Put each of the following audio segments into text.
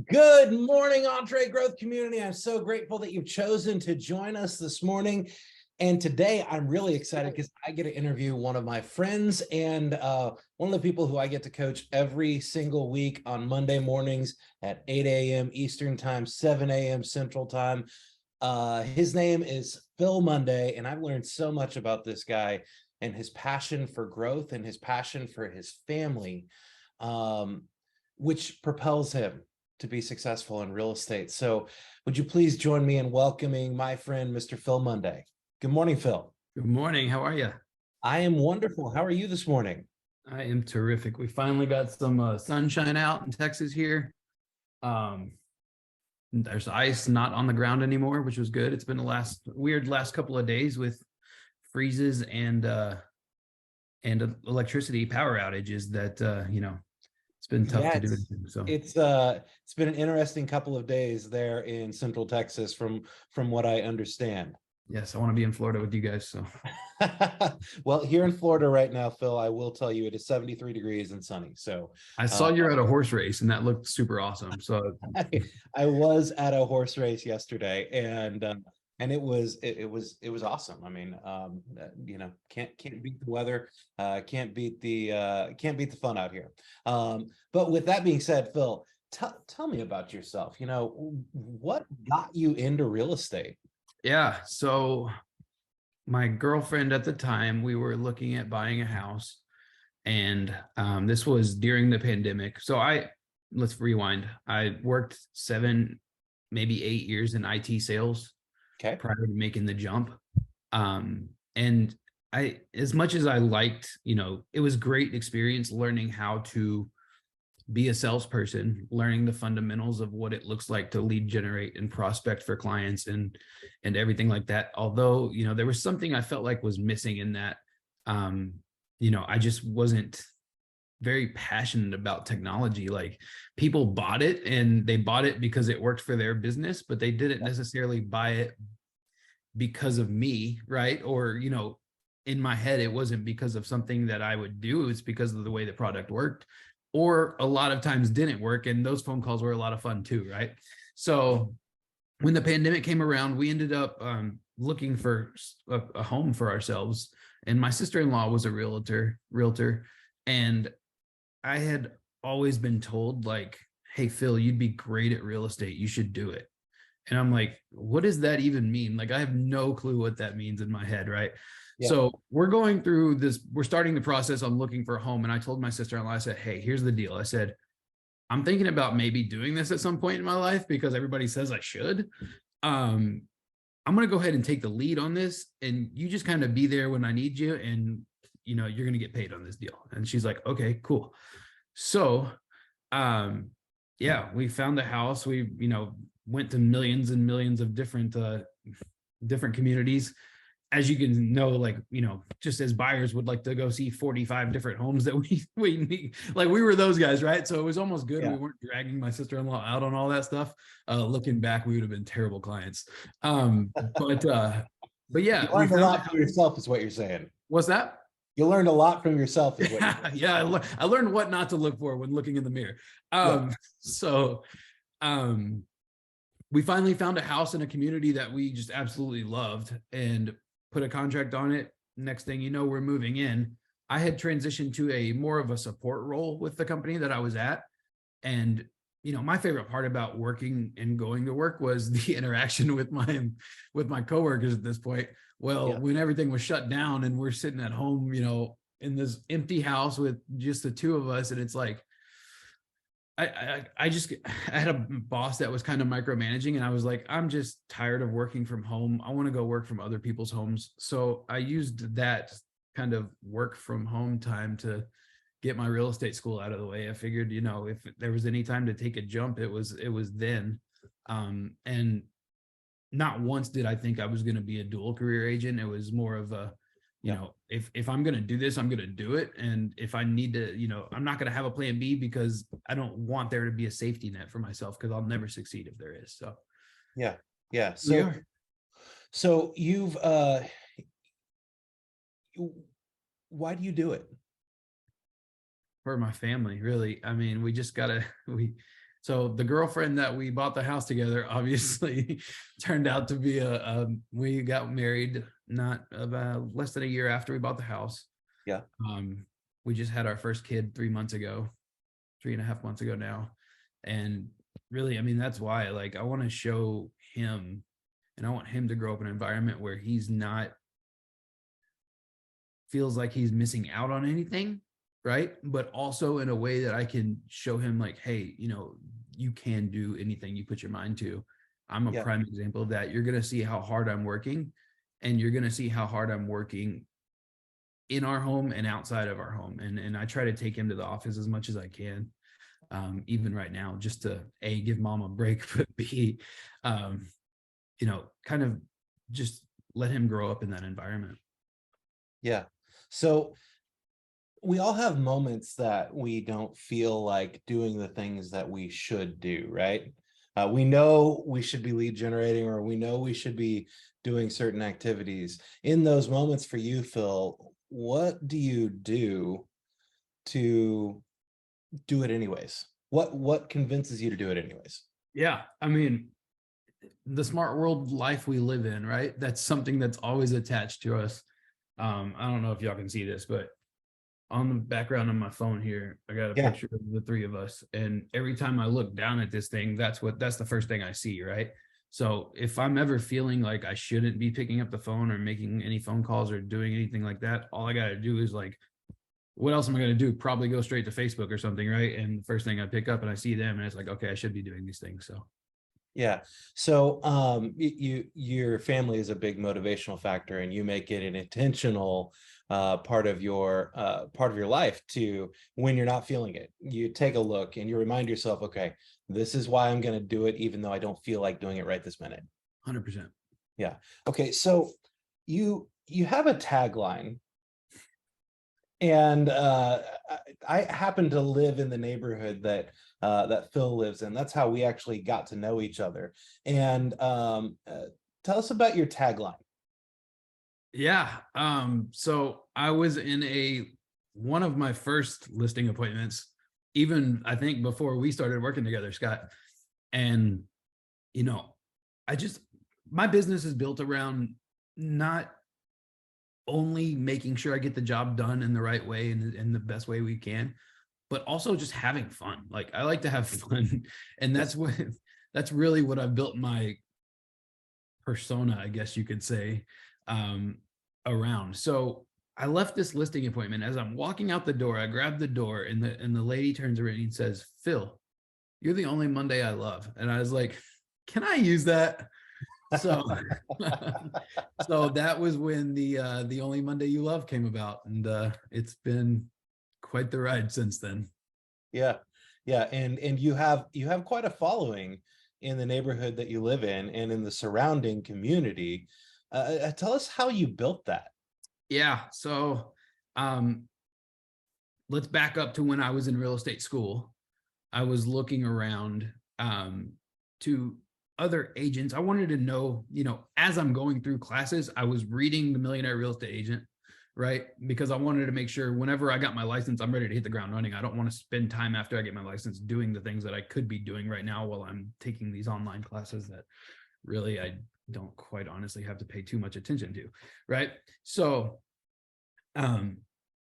Good morning, EntreGrowth Community. I'm so grateful that you've chosen to join us this morning. And today I'm really excited because I get to interview one of my friends and one of the people who I get to coach every single week on Monday mornings at 8 a.m. Eastern Time, 7 a.m. Central Time. His name is Phil Monday, and I've learned so much about this guy and his passion for growth and his passion for his family, which propels him to be successful in real estate. So would you please join me in welcoming my friend, Mr. Phil Monday. Good morning, Phil. Good morning. How are you? I am wonderful. How are you this morning? I am terrific. We finally got some sunshine out in Texas here. There's ice not on the ground anymore, which was good. It's been the weird last couple of days with freezes and electricity power outages that it's been tough to do anything. So it's been an interesting couple of days there in Central Texas from what I understand. yes, I want to be in Florida with you guys. So well, here in Florida right now, Phil, I will tell you it is 73 degrees and sunny. So I saw you're at a horse race and that looked super awesome. So I was at a horse race yesterday and it was awesome. I mean, can't beat the weather, can't beat the fun out here. But with that being said, Phil, tell me about yourself. What got you into real estate? yeah, so my girlfriend at the time, we were looking at buying a house, and this was during the pandemic. So let's rewind. I worked 7, maybe 8 years in IT sales. Okay. Prior to making the jump. And as much as I liked, it was great experience learning how to be a salesperson, learning the fundamentals of what it looks like to lead generate and prospect for clients and everything like that. Although, there was something I felt like was missing in that. I just wasn't very passionate about technology. Like, people bought it and they bought it because it worked for their business, but they didn't necessarily buy it because of me, right? Or, in my head, it wasn't because of something that I would do. It's because of the way the product worked, or a lot of times didn't work. And those phone calls were a lot of fun too, right? So when the pandemic came around, we ended up looking for a home for ourselves. And my sister-in-law was a realtor, and I had always been told, like, hey, Phil, you'd be great at real estate. You should do it. And I'm like, what does that even mean? Like, I have no clue what that means in my head, right? Yeah. So we're going through this, we're starting the process on looking for a home. And I told my sister-in-law, I said, hey, here's the deal. I said, I'm thinking about maybe doing this at some point in my life because everybody says I should. I'm going to go ahead and take the lead on this. And you just kind of be there when I need you. And, you're going to get paid on this deal. And she's like, okay, cool. So, we found the house. We, went to millions and millions of different communities. As you can know, like, just as buyers would like to go see 45 different homes that we need. Like, we were those guys, right? So it was almost good. Yeah. We weren't dragging my sister-in-law out on all that stuff. Looking back, we would have been terrible clients. But yeah. You learned a lot from yourself is what you're saying. What's that? You learned a lot from yourself. Is what yeah. I learned what not to look for when looking in the mirror. So, we finally found a house in a community that we just absolutely loved and put a contract on it. Next thing you know, we're moving in. I had transitioned to a more of a support role with the company that I was at. And, my favorite part about working and going to work was the interaction with my coworkers at this point. Well, when everything was shut down and we're sitting at home, in this empty house with just the two of us, and it's like, I had a boss that was kind of micromanaging, and I was like, I'm just tired of working from home. I want to go work from other people's homes. So I used that kind of work from home time to get my real estate school out of the way. I figured, if there was any time to take a jump, it was then. And not once did I think I was going to be a dual career agent. It was more of a, if I'm going to do this, I'm going to do it. And if I need to, I'm not going to have a plan B because I don't want there to be a safety net for myself, because I'll never succeed if there is. So, yeah. So you've, why do you do it? For my family, really. I mean, we just gotta, So the girlfriend that we bought the house together obviously turned out to be we got married not about less than a year after we bought the house. Yeah. We just had our first kid 3 months ago, 3.5 months ago now. And really, I mean, that's why, like, I want to show him, and I want him to grow up in an environment where he's not feels like he's missing out on anything, right? But also in a way that I can show him, like, hey, you know, you can do anything you put your mind to. I'm a prime example of that. You're going to see how hard I'm working, and you're going to see how hard I'm working in our home and outside of our home. And I try to take him to the office as much as I can, even right now, just to A, give mom a break, but B, you know, kind of just let him grow up in that environment. Yeah. So we all have moments that we don't feel like doing the things that we should do, right? We know we should be lead generating, or we know we should be doing certain activities. In those moments for you, Phil, what do you do to do it anyways? What convinces you to do it anyways? Yeah. I mean, the smart world life we live in, right? That's something that's always attached to us. I don't know if y'all can see this, but on the background of my phone here, I got a picture of the three of us. And every time I look down at this thing, that's the first thing I see, right? So if I'm ever feeling like I shouldn't be picking up the phone or making any phone calls or doing anything like that, all I got to do is, like, what else am I going to do? Probably go straight to Facebook or something, right? And the first thing I pick up and I see them, and it's like, okay, I should be doing these things. So yeah. So your family is a big motivational factor, and you make it an intentional part of your life to, when you're not feeling it, you take a look and you remind yourself, okay, this is why I'm going to do it, even though I don't feel like doing it right this minute. 100%. Yeah. Okay. So you have a tagline, and I happen to live in the neighborhood that Phil lives in. That's how we actually got to know each other. And tell us about your tagline. Yeah. So I was in one of my first listing appointments, even I think before we started working together, Scott. And, you know, my business is built around not only making sure I get the job done in the right way and in the best way we can, but also just having fun. Like, I like to have fun. And that's really what I've built my persona, I guess you could say, around. So I left this listing appointment. As I'm walking out the door, I grab the door, and the lady turns around and says, "Phil, you're the only Monday I love." And I was like, can I use that? So, so that was when the Only Monday You Love came about, and it's been quite the ride since then. Yeah. Yeah. And you have quite a following in the neighborhood that you live in and in the surrounding community. Tell us how you built that. Yeah. So, let's back up to when I was in real estate school. I was looking around to other agents. I wanted to know, you know, as I'm going through classes, I was reading The Millionaire Real Estate Agent, right? Because I wanted to make sure whenever I got my license, I'm ready to hit the ground running. I don't want to spend time after I get my license doing the things that I could be doing right now while I'm taking these online classes that really I don't quite honestly have to pay too much attention to, right? So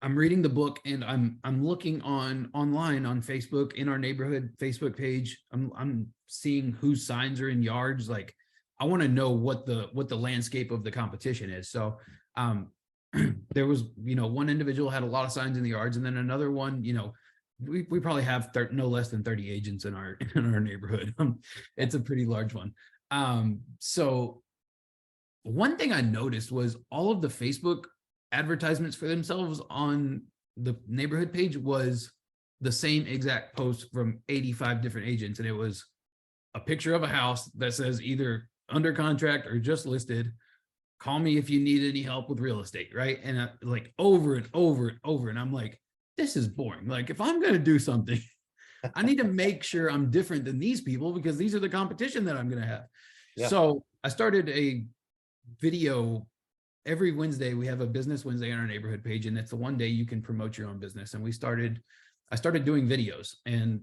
I'm reading the book, and I'm looking online on Facebook, in our neighborhood Facebook page. I'm seeing whose signs are in yards. Like, I want to know what the landscape of the competition is. So there was, you know, one individual had a lot of signs in the yards, and then another one, you know, we probably have no less than 30 agents in our neighborhood. It's a pretty large one. So one thing I noticed was all of the Facebook advertisements for themselves on the neighborhood page was the same exact post from 85 different agents. And it was a picture of a house that says either under contract or just listed. Call me if you need any help with real estate, right? And like over and over and over. And I'm like, this is boring. Like, if I'm going to do something, I need to make sure I'm different than these people, because these are the competition that I'm going to have. Yeah. So I started a video. Every Wednesday, we have a Business Wednesday on our neighborhood page, and it's the one day you can promote your own business. And I started doing videos, and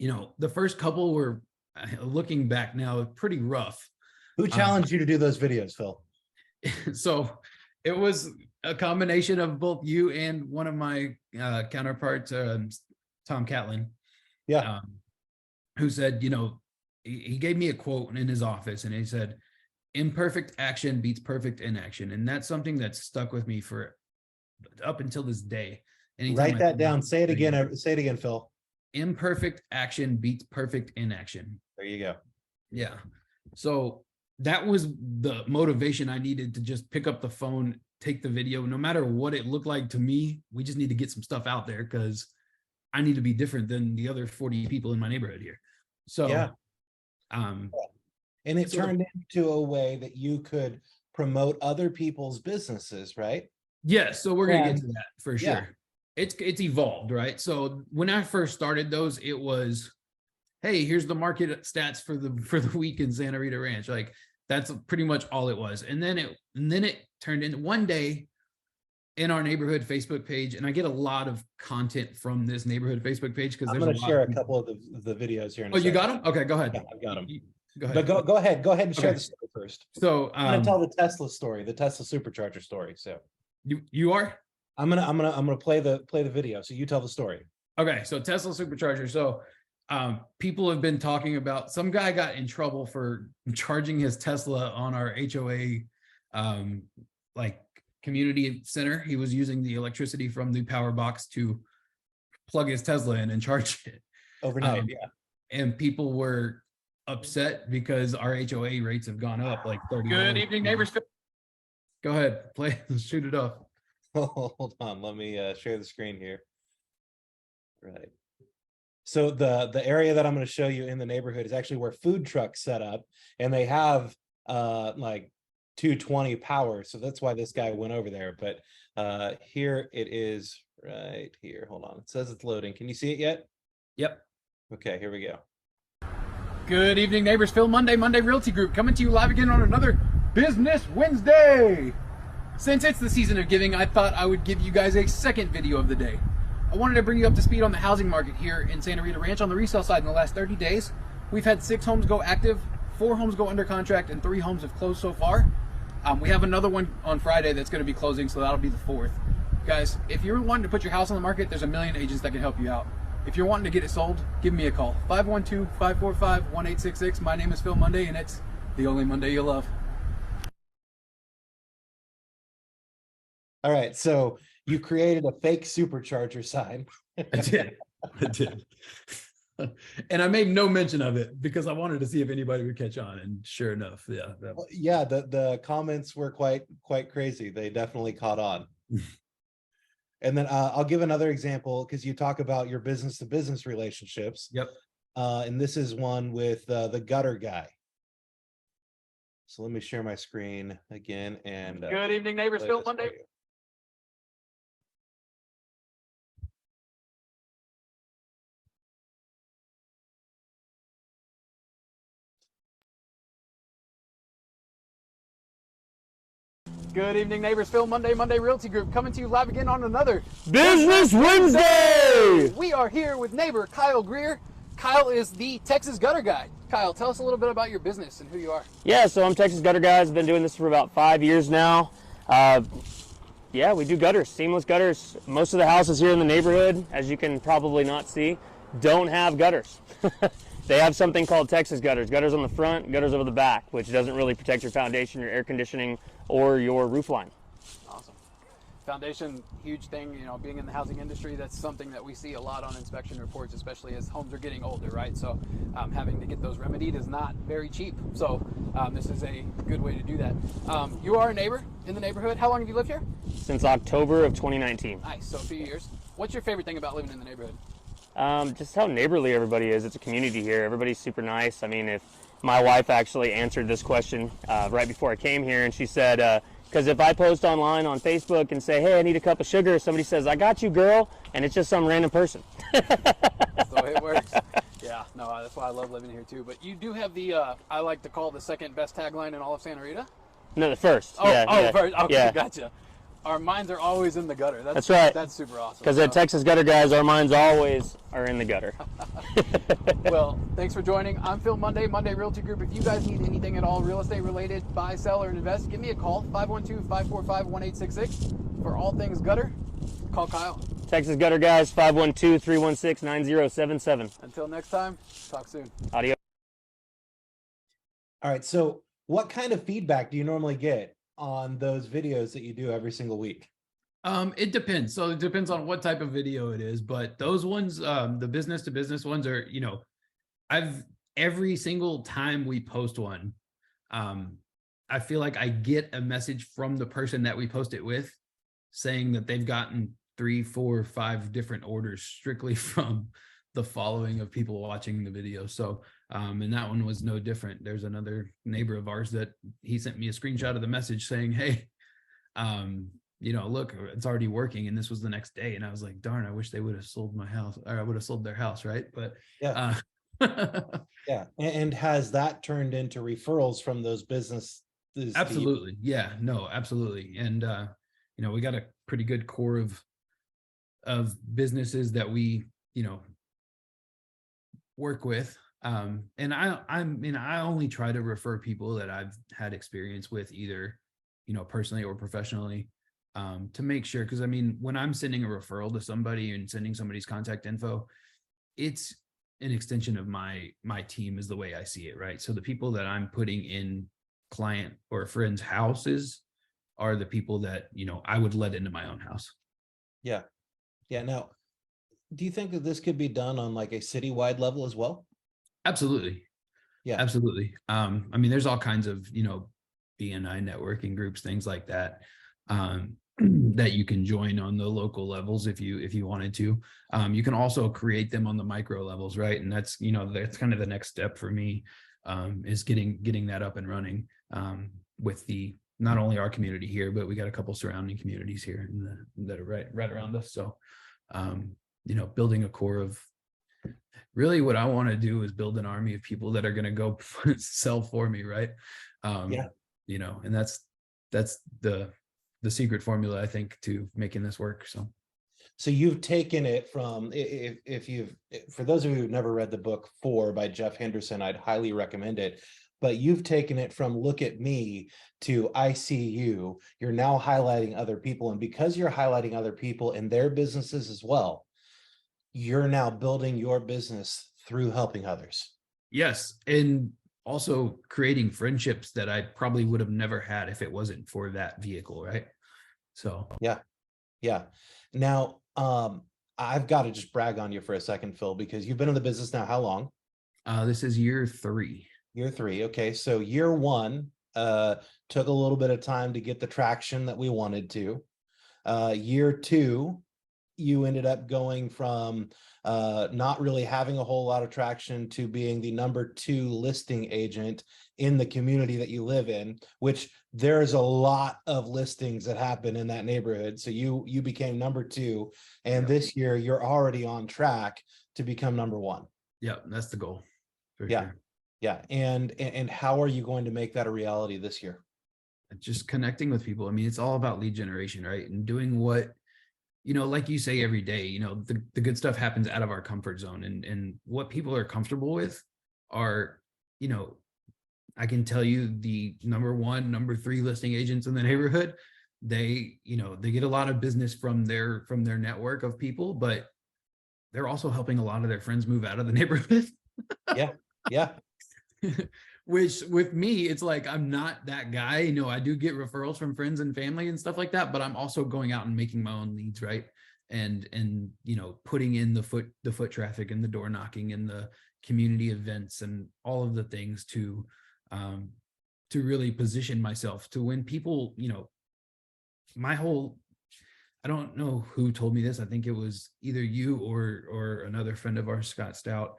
the first couple were, looking back now, pretty rough. Who challenged you to do those videos, Phil? So it was a combination of both you and one of my counterparts, Tom Catlin. Yeah. Who said, he gave me a quote in his office, and he said, "Imperfect action beats perfect inaction." And that's something that's stuck with me for up until this day. Write that down. Say it again. Say it again, Phil. Imperfect action beats perfect inaction. There you go. Yeah. So that was the motivation I needed to just pick up the phone, take the video, no matter what it looked like to me. We just need to get some stuff out there because I need to be different than the other 40 people in my neighborhood here. So, yeah. And it turned into a way that you could promote other people's businesses, right? Yeah. So we're going to get to that for sure. Yeah. It's evolved, right? So when I first started those, it was, hey, here's the market stats for the week in Santa Rita Ranch. Like that's pretty much all it was. And then it turned into one day in our neighborhood Facebook page. And I get a lot of content from this neighborhood Facebook page because I'm going to share a couple of the videos here. You got them? Okay, go ahead. Yeah, I've got them. Go ahead. But go ahead and share the story first. So I'm going to tell the Tesla story, the Tesla supercharger story. So you are? I'm gonna play the video. So you tell the story. Okay, so Tesla supercharger. So people have been talking about, some guy got in trouble for charging his Tesla on our HOA like community center. He was using the electricity from the power box to plug his Tesla in and charge it overnight. Yeah, and people were upset because our HOA rates have gone up like 30. Good evening, neighbors. Go ahead, shoot it off. Hold on, let me share the screen here. Right. So the area that I'm going to show you in the neighborhood is actually where food trucks set up, and they have like 220 power. So that's why this guy went over there. But here it is right here. Hold on. It says it's loading. Can you see it yet? Yep. Okay, here we go. Good evening, neighbors. Phil Monday Realty Group coming to you live again on another Business Wednesday. Since it's the season of giving, I thought I would give you guys a second video of the day. I wanted to bring you up to speed on the housing market here in Santa Rita Ranch on the resale side in the last 30 days. We've had 6 homes go active, 4 homes go under contract, and 3 homes have closed so far. We have another one on Friday that's going to be closing, so that'll be the 4th. Guys, if you're wanting to put your house on the market, there's a million agents that can help you out. If you're wanting to get it sold, give me a call. 512-545-1866. My name is Phil Monday, and it's the only Monday you'll love. All right, so you created a fake supercharger sign. I did. And I made no mention of it because I wanted to see if anybody would catch on, and sure enough, yeah. Yeah, the comments were quite crazy. They definitely caught on. And then I'll give another example because you talk about your business to business relationships. Yep. And this is one with the gutter guy. So let me share my screen again. And good evening, neighbors. Phil Monday. Good evening, neighbors. Phil Monday Realty Group coming to you live again on another Business Wednesday. We are here with neighbor Kyle Greer. Kyle is the Texas Gutter Guy. Kyle, tell us a little bit about your business and who you are. Yeah, so I'm Texas Gutter Guy. I've been doing this for about 5 years now. Yeah, we do gutters, seamless gutters. Most of the houses here in the neighborhood, as you can probably not see, don't have gutters. They have something called Texas gutters. Gutters on the front, gutters over the back, which doesn't really protect your foundation, your air conditioning, or your roof line. Awesome. Foundation, huge thing, being in the housing industry, that's something that we see a lot on inspection reports, especially as homes are getting older, right? So having to get those remedied is not very cheap. So this is a good way to do that. You are a neighbor in the neighborhood. How long have you lived here? Since October of 2019. Nice, so a few years. What's your favorite thing about living in the neighborhood? Just how neighborly everybody is. It's a community here. Everybody's super nice. I mean, if my wife actually answered this question right before I came here, and she said, because if I post online on Facebook and say, hey, I need a cup of sugar, somebody says, I got you, girl, and it's just some random person. That's the way it works. Yeah, no, that's why I love living here too. But you do have the, I like to call the second best tagline in all of Santa Rita. No, the first. Oh, yeah, first. Okay, yeah. Gotcha. our minds are always in the gutter. That's right. That's super awesome. Because at Texas Gutter Guys, our minds always are in the gutter. Well, thanks for joining. I'm Phil Monday Realty Group. If you guys need anything at all real estate related, buy, sell, or invest, give me a call, 512-545-1866. For all things gutter, call Kyle. Texas Gutter Guys, 512-316-9077. Until next time, talk soon. Adios. All right. So what kind of feedback do you normally get on those videos that you do every single week? It depends. So it depends on what type of video it is, but those ones, the business to business ones are, every single time we post one, I feel like I get a message from the person that we post it with saying that they've gotten 3, 4, 5 different orders strictly from the following of people watching the video. So, and that one was no different. There's another neighbor of ours that he sent me a screenshot of the message saying, hey, look, it's already working. And this was the next day. And I was like, darn, I wish they would have sold my house, or I would have sold their house. Right. But yeah. Yeah. And has that turned into referrals from those businesses? Absolutely. Yeah, no, absolutely. And, we got a pretty good core of businesses that we, work with. And I only try to refer people that I've had experience with either, personally or professionally, to make sure. Cause when I'm sending a referral to somebody and sending somebody's contact info, it's an extension of my team is the way I see it. Right. So the people that I'm putting in client or friends' houses are the people that, I would let into my own house. Yeah. Yeah. Now, do you think that this could be done on like a citywide level as well? Absolutely. Yeah, absolutely. There's all kinds of, BNI networking groups, things like that, that you can join on the local levels if you wanted to. You can also create them on the micro levels, right? And that's, that's kind of the next step for me, is getting that up and running, with not only our community here, but we got a couple surrounding communities here that are right around us. So, building a core of really what I want to do is build an army of people that are going to go sell for me. Right. And that's the secret formula, I think, to making this work. So you've taken it from, for those of you who've never read the book 4 by Jeff Henderson, I'd highly recommend it. But you've taken it from look at me to I see you. You're now highlighting other people. And because you're highlighting other people and their businesses as well, you're now building your business through helping others. Yes. And also creating friendships that I probably would have never had if it wasn't for that vehicle. Right. So, yeah. Yeah. Now, I've got to just brag on you for a second, Phil, because you've been in the business now. How long? This is year 3. Year 3. Okay. So year 1, took a little bit of time to get the traction that we wanted to. Year 2, you ended up going from not really having a whole lot of traction to being the number 2 listing agent in the community that you live in, which there's a lot of listings that happen in that neighborhood. So you became number 2, and this year you're already on track to become number 1. Yeah, that's the goal. For sure. Yeah. And how are you going to make that a reality this year? Just connecting with people. It's all about lead generation, right? And doing what, like you say every day, the good stuff happens out of our comfort zone, and what people are comfortable with are, I can tell you the number 1, number 3 listing agents in the neighborhood, they get a lot of business from their network of people, but they're also helping a lot of their friends move out of the neighborhood. Yeah. Yeah. Which with me, it's like, I'm not that guy. I do get referrals from friends and family and stuff like that, but I'm also going out and making my own leads. Right. And putting in the foot traffic and the door knocking and the community events and all of the things to really position myself to when people, I don't know who told me this. I think it was either you or another friend of ours, Scott Stout,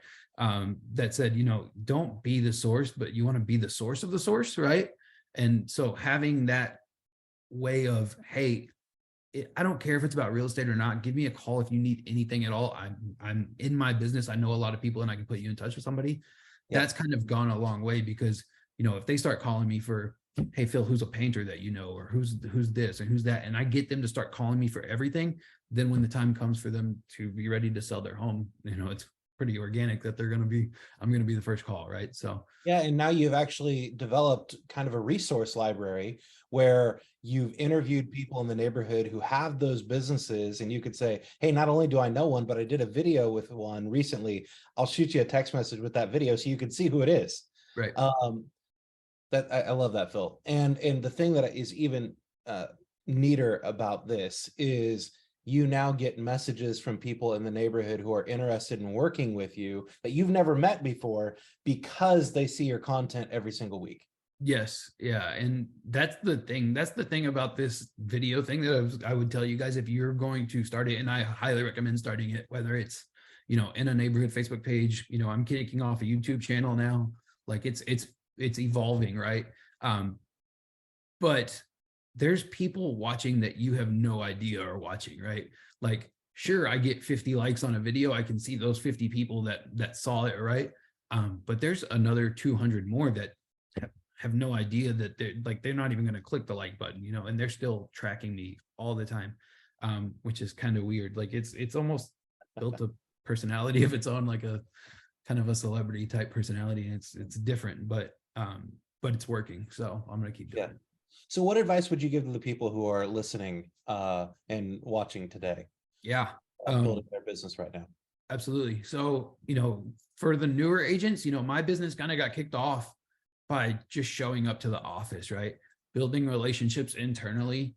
that said, don't be the source, but you want to be the source of the source, right? And so having that way of, hey, I don't care if it's about real estate or not. Give me a call if you need anything at all. I'm in my business. I know a lot of people and I can put you in touch with somebody. Yeah. That's kind of gone a long way because, if they start calling me for hey Phil, who's a painter that you know, or who's this and who's that, and I get them to start calling me for everything. Then when the time comes for them to be ready to sell their home, it's pretty organic that I'm going to be the first call, right? So yeah, and now you've actually developed kind of a resource library where you've interviewed people in the neighborhood who have those businesses, and you could say, hey, not only do I know one, but I did a video with one recently. I'll shoot you a text message with that video so you can see who it is. right. That I love that, Phil. And the thing that is even neater about this is you now get messages from people in the neighborhood who are interested in working with you that you've never met before because they see your content every single week. Yes. Yeah. And that's the thing about this video thing that I would tell you guys, if you're going to start it, and I highly recommend starting it, whether it's, in a neighborhood Facebook page, I'm kicking off a YouTube channel now. Like it's evolving, right? But there's people watching that you have no idea are watching, right? Like, sure, I get 50 likes on a video. I can see those 50 people that saw it, right? But there's another 200 more that have no idea that they're not even going to click the like button, and they're still tracking me all the time, which is kind of weird. Like it's almost built a personality of its own, like a kind of a celebrity type personality. And it's different, but it's working. So I'm going to keep doing it. So what advice would you give to the people who are listening and watching today? Yeah. Building their business right now. Absolutely. So, for the newer agents, my business kind of got kicked off by just showing up to the office, right? Building relationships internally,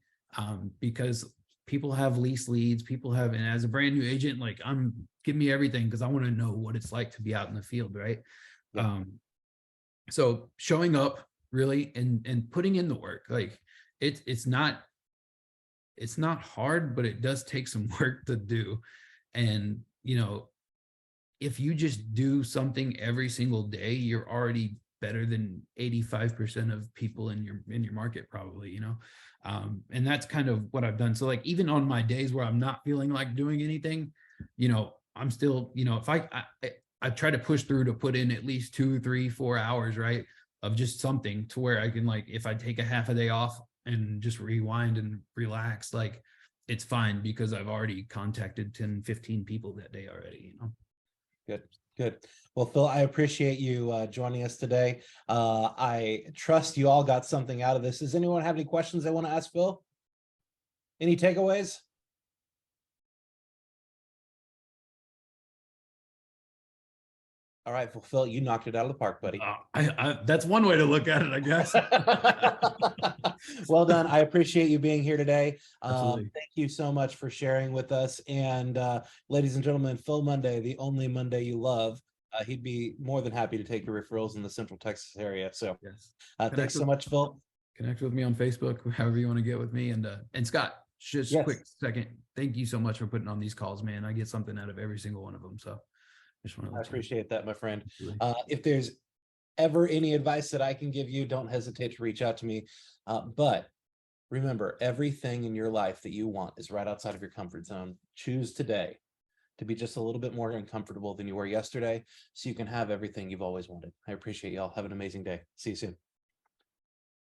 because people have lease leads, and as a brand new agent, like give me everything because I want to know what it's like to be out in the field, right? Yeah. So showing up really and putting in the work, like it's not hard, but it does take some work to do. And, if you just do something every single day, you're already better than 85% of people in your market, probably, and that's kind of what I've done. So like, even on my days where I'm not feeling like doing anything, I'm still, if I try to push through to put in at least 2, 3, 4 hours, right, of just something to where I can, like, if I take a half a day off and just rewind and relax, like it's fine because I've already contacted 10, 15 people that day already, Good. Well, Phil, I appreciate you joining us today. I trust you all got something out of this. Does anyone have any questions they want to ask Phil? Any takeaways? All right, well, Phil, you knocked it out of the park, buddy. That's one way to look at it, I guess. Well done. I appreciate you being here today. Absolutely. Thank you so much for sharing with us. And ladies and gentlemen, Phil Monday, the only Monday you love. He'd be more than happy to take your referrals in the Central Texas area. So yes. Thanks so much, Phil. Connect with me on Facebook, however you want to get with me. And Scott, just quick second. Thank you so much for putting on these calls, man. I get something out of every single one of them. So I appreciate that, my friend. If there's ever any advice that I can give you, don't hesitate to reach out to me. But remember, everything in your life that you want is right outside of your comfort zone. Choose today to be just a little bit more uncomfortable than you were yesterday so you can have everything you've always wanted. I appreciate y'all. Have an amazing day. See you soon.